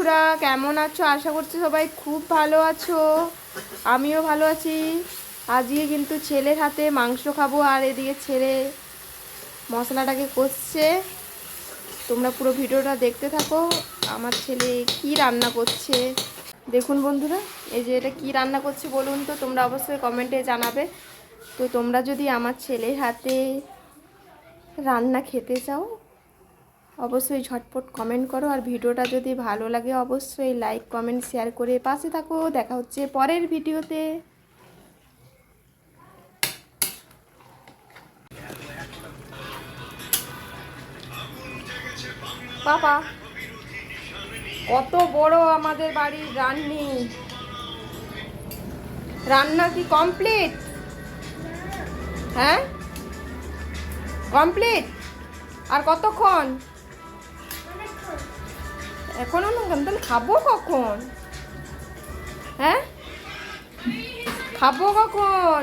বন্ধুরা, কেমন আছো? আশা করছি সবাই খুব ভালো আছো। আমিও ভালো আছি। আজকে কিন্তু ছেলের হাতে মাংস খাবো, আর এদিকে ছেলে মশলাটাকে কষছে। তোমরা পুরো ভিডিওটা দেখতে থাকো। আমার ছেলে কি রান্না করছে দেখুন বন্ধুরা। এই যে এটা কি রান্না করছে বলুন তো, তোমরা অবশ্যই কমেন্টে জানাবে। তো তোমরা যদি আমার ছেলের হাতে রান্না খেতে চাও অবশ্যই ঝটপট কমেন্ট করো, আর ভিডিওটা যদি ভালো লাগে অবশ্যই লাইক কমেন্ট শেয়ার করে পাশে থাকো। দেখা হচ্ছে পরের ভিডিওতে। বাবা, কত বড় আমাদের বাড়ির রান্নি! রান্না কি কমপ্লিট? হ্যাঁ, কমপ্লিট। আর কতক্ষণ? এখনো না? তাহলে খাবো কখন? হ্যাঁ, খাবো কখন?